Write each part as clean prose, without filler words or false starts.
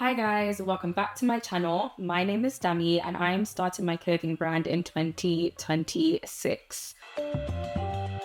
Hi guys, welcome back to my channel. My name is Dami and I am starting my clothing brand in 2026. I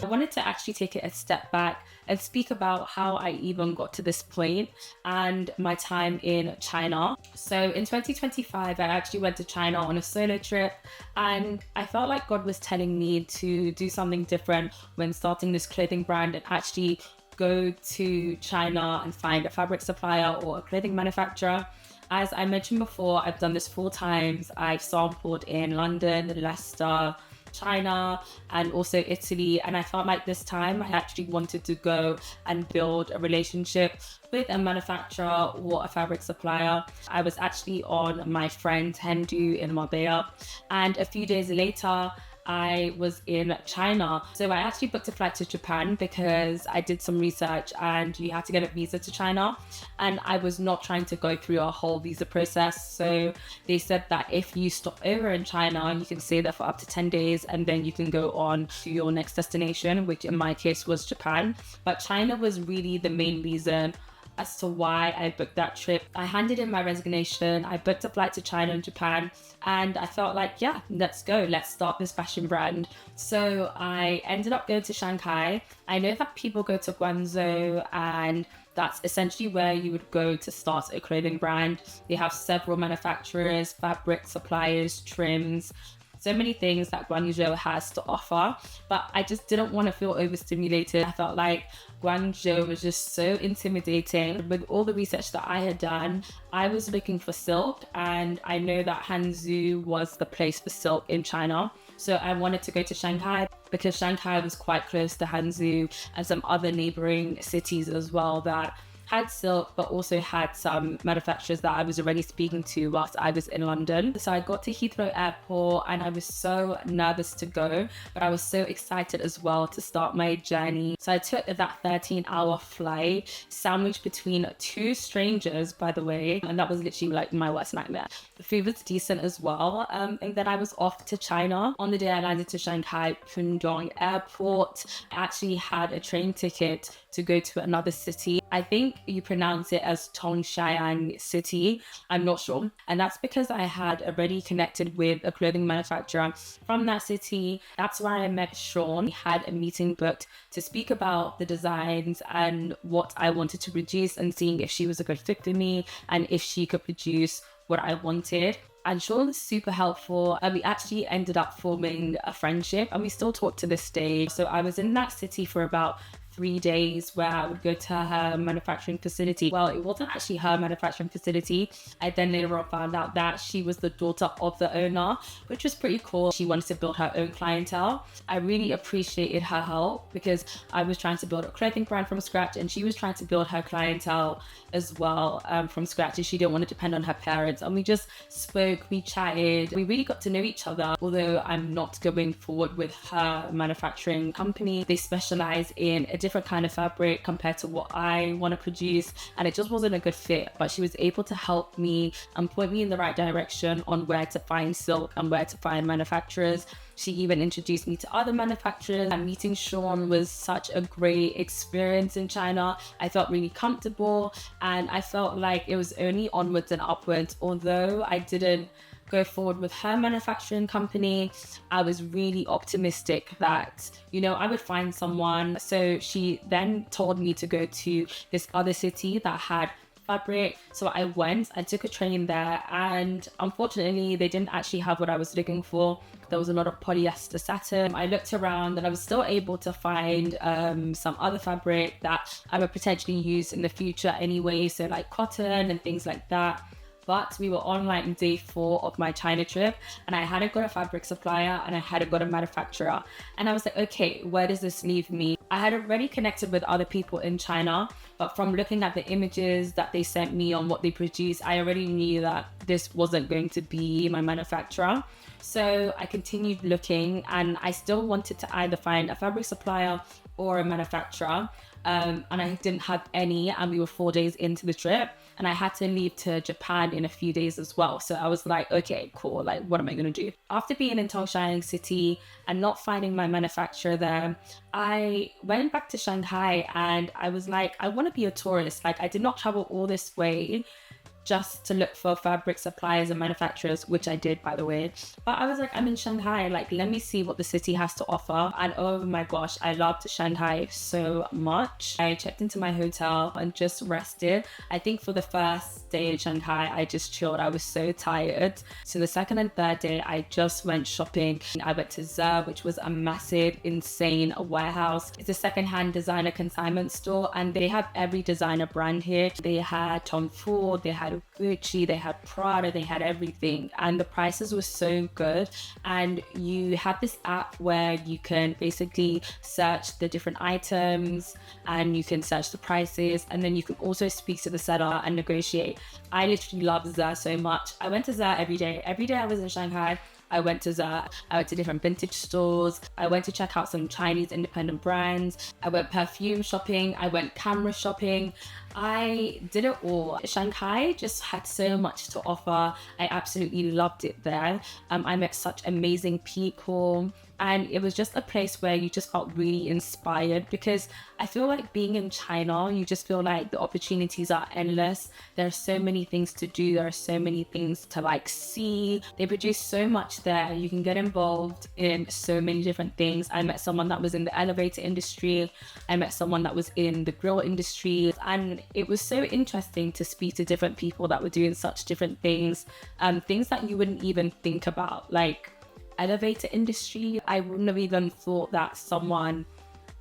wanted to actually take it a step back and speak about how I even got to this point and my time in China. So in 2025, I actually went to China on a solo trip and I felt like God was telling me to do something different when starting this clothing brand and actually go to China and find a fabric supplier or a clothing manufacturer. As I mentioned before, I've done this 4 times. I've sampled in London, Leicester, China, and also Italy. And I felt like this time I actually wanted to go and build a relationship with a manufacturer or a fabric supplier. I was actually on my friend Hendu in Marbella, and a few days later, I was in China. So I actually booked a flight to Japan because I did some research and you had to get a visa to China. And I was not trying to go through a whole visa process. So they said that if you stop over in China, you can stay there for up to 10 days and then you can go on to your next destination, which in my case was Japan. But China was really the main reason as to why I booked that trip. I handed in my resignation, I booked a flight to China and Japan, and I felt like, yeah, let's go, let's start this fashion brand. So I ended up going to Shanghai. I know that people go to Guangzhou and that's essentially where you would go to start a clothing brand. They have several manufacturers, fabric suppliers, trims, so many things that Guangzhou has to offer, but I just didn't want to feel overstimulated. I felt like Guangzhou was just so intimidating. With all the research that I had done, I was looking for silk, and I know that Hangzhou was the place for silk in China. So I wanted to go to Shanghai because Shanghai was quite close to Hangzhou and some other neighboring cities as well that had silk, but also had some manufacturers that I was already speaking to whilst I was in London. So I got to Heathrow Airport and I was so nervous to go, but I was so excited as well to start my journey. So I took that 13-hour flight, sandwiched between 2 strangers, by the way, and that was literally like my worst nightmare. The food was decent as well. And then I was off to China. On the day I landed to Shanghai Pudong Airport, I actually had a train ticket to go to another city. I think you pronounce it as Tongshan City. I'm not sure. And that's because I had already connected with a clothing manufacturer from that city. That's where I met Sean. We had a meeting booked to speak about the designs and what I wanted to produce and seeing if she was a good fit for me and if she could produce what I wanted. And Sean was super helpful, and we actually ended up forming a friendship and we still talk to this day. So I was in that city for about 3 days where I would go to her manufacturing facility. Well, it wasn't actually her manufacturing facility. I then later on found out that she was the daughter of the owner, which was pretty cool. She wanted to build her own clientele. I really appreciated her help because I was trying to build a clothing brand from scratch and she was trying to build her clientele as well from scratch, and she didn't want to depend on her parents. And we just spoke, we chatted, we really got to know each other. Although I'm not going forward with her manufacturing company, they specialize in a different kind of fabric compared to what I want to produce, and it just wasn't a good fit. But she was able to help me and point me in the right direction on where to find silk and where to find manufacturers. She even introduced me to other manufacturers, and meeting Sean was such a great experience in China. I felt really comfortable and I felt like it was only onwards and upwards. Although I didn't go forward with her manufacturing company, I was really optimistic that, I would find someone. So she then told me to go to this other city that had fabric. So I went, I took a train there, and unfortunately they didn't actually have what I was looking for. There was a lot of polyester satin. I looked around and I was still able to find some other fabric that I would potentially use in the future anyway, so like cotton and things like that. But we were on like day 4 of my China trip and I hadn't got a fabric supplier and I hadn't got a manufacturer. And I was like, okay, where does this leave me? I had already connected with other people in China, but from looking at the images that they sent me on what they produce, I already knew that this wasn't going to be my manufacturer. So I continued looking and I still wanted to either find a fabric supplier or a manufacturer. And I didn't have any, and we were 4 days into the trip. and I had to leave to Japan in a few days as well. So I was like, okay, cool. Like, what am I going to do? After being in Tongxiang City and not finding my manufacturer there, I went back to Shanghai and I was like, I want to be a tourist. Like, I did not travel all this way just to look for fabric suppliers and manufacturers, which I did, by the way. But I was like, I'm in Shanghai, like, let me see what the city has to offer. And oh my gosh, I loved Shanghai so much. I checked into my hotel and just rested. I think for the first day in Shanghai, I just chilled. I was so tired. So the second and third day, I just went shopping. I went to Zara, which was a massive, insane warehouse. It's a secondhand designer consignment store, and they have every designer brand here. They had Tom Ford, they had Gucci, they had Prada, they had everything, and the prices were so good. And you have this app where you can basically search the different items and you can search the prices, and then you can also speak to the seller and negotiate. I literally love Zara so much. I went to Zara every day. Every day I was in Shanghai, I went to Zara. I went to different vintage stores. I went to check out some Chinese independent brands. I went perfume shopping. I went camera shopping. I did it all. Shanghai just had so much to offer. I absolutely loved it there. I met such amazing people. And it was just a place where you just felt really inspired, because I feel like being in China, you just feel like the opportunities are endless. There are so many things to do. There are so many things to like see. They produce so much there. You can get involved in so many different things. I met someone that was in the elevator industry. I met someone that was in the grill industry. And it was so interesting to speak to different people that were doing such different things. Things that you wouldn't even think about, like elevator industry. I wouldn't have even thought that someone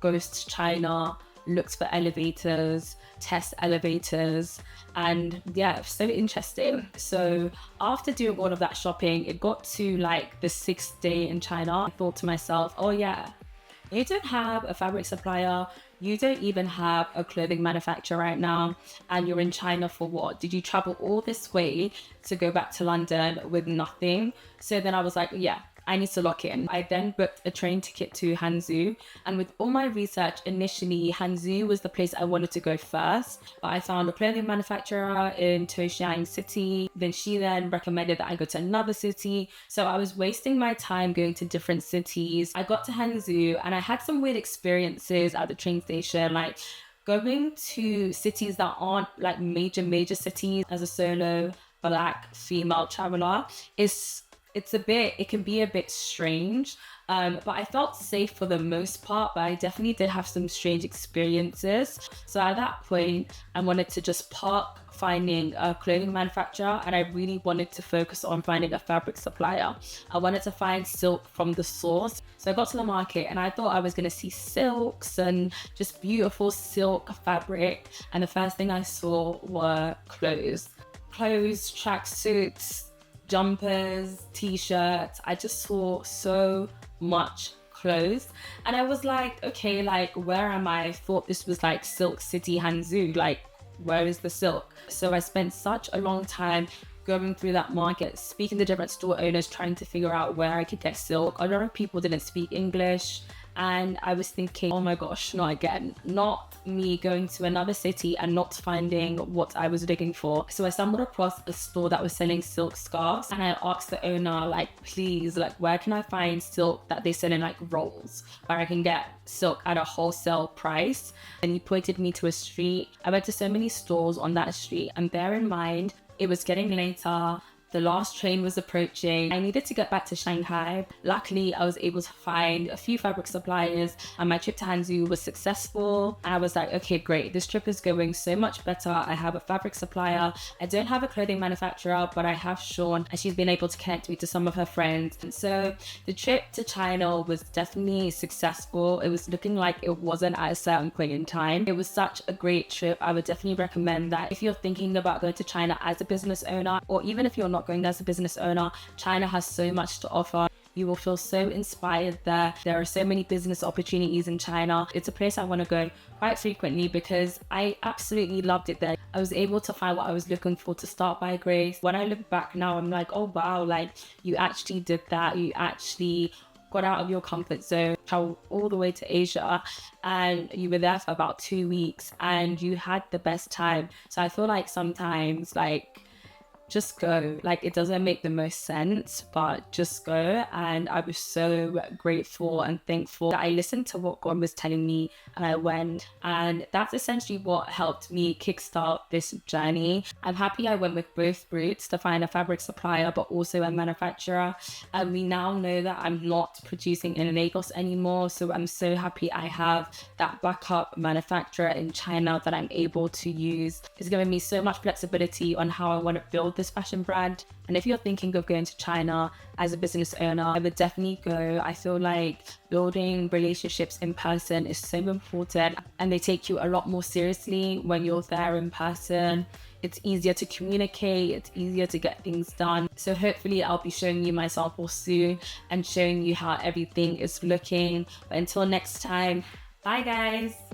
goes to China, looks for elevators, tests elevators, and yeah, so interesting. So after doing all of that shopping, it got to like the 6th day in China. I thought to myself, oh yeah, you don't have a fabric supplier, you don't even have a clothing manufacturer right now, and you're in China for what? Did you travel all this way to go back to London with nothing? So then I was like, yeah, I need to lock in. I then booked a train ticket to Hangzhou, and with all my research, initially Hangzhou was the place I wanted to go first, but I found a clothing manufacturer in Tongxiang City. Then she then recommended that I go to another city, so I was wasting my time going to different cities. I got to Hangzhou and I had some weird experiences at the train station, like going to cities that aren't like major cities as a solo Black female traveler it can be a bit strange, but I felt safe for the most part, but I definitely did have some strange experiences. So at that point, I wanted to just park finding a clothing manufacturer, and I really wanted to focus on finding a fabric supplier. I wanted to find silk from the source. So I got to the market and I thought I was going to see silks and just beautiful silk fabric, and the first thing I saw were clothes, tracksuits, jumpers, t-shirts. I just saw so much clothes, and I was like, okay, like where am I? I thought this was like Silk City, Hangzhou, like where is the silk? So I spent such a long time going through that market, speaking to different store owners, trying to figure out where I could get silk. A lot of people didn't speak English, and I was thinking, oh my gosh, not again. Not me going to another city and not finding what I was looking for. So I stumbled across a store that was selling silk scarves, and I asked the owner, like, please, like, where can I find silk that they sell in like rolls, where I can get silk at a wholesale price? And he pointed me to a street. I went to so many stores on that street, and bear in mind, it was getting later. The last train was approaching. I needed to get back to Shanghai. Luckily, I was able to find a few fabric suppliers, and my trip to Hangzhou was successful. And I was like, okay, great. This trip is going so much better. I have a fabric supplier. I don't have a clothing manufacturer, but I have Sean, and she's been able to connect me to some of her friends. And so the trip to China was definitely successful. It was looking like it wasn't at a certain point in time. It was such a great trip. I would definitely recommend that if you're thinking about going to China as a business owner, or even if you're not going as a business owner. China has so much to offer. You will feel so inspired there. There are so many business opportunities in China. It's a place I want to go quite frequently because I absolutely loved it there. I was able to find what I was looking for to start by Grace. When I look back now, I'm like, oh wow, like you actually did that. You actually got out of your comfort zone, traveled all the way to Asia, and you were there for about 2 weeks and you had the best time. So I feel like sometimes, like, just go. Like, it doesn't make the most sense, but just go. And I was so grateful and thankful that I listened to what God was telling me and I went. And that's essentially what helped me kickstart this journey. I'm happy I went with both routes, to find a fabric supplier but also a manufacturer. And we now know that I'm not producing in Lagos anymore, so I'm so happy I have that backup manufacturer in China that I'm able to use. It's given me so much flexibility on how I want to build this fashion brand. And if you're thinking of going to China as a business owner, I would definitely go. I feel like building relationships in person is so important, and they take you a lot more seriously when you're there in person. It's easier to communicate, it's easier to get things done. So hopefully I'll be showing you my sample soon and showing you how everything is looking. But until next time, bye guys.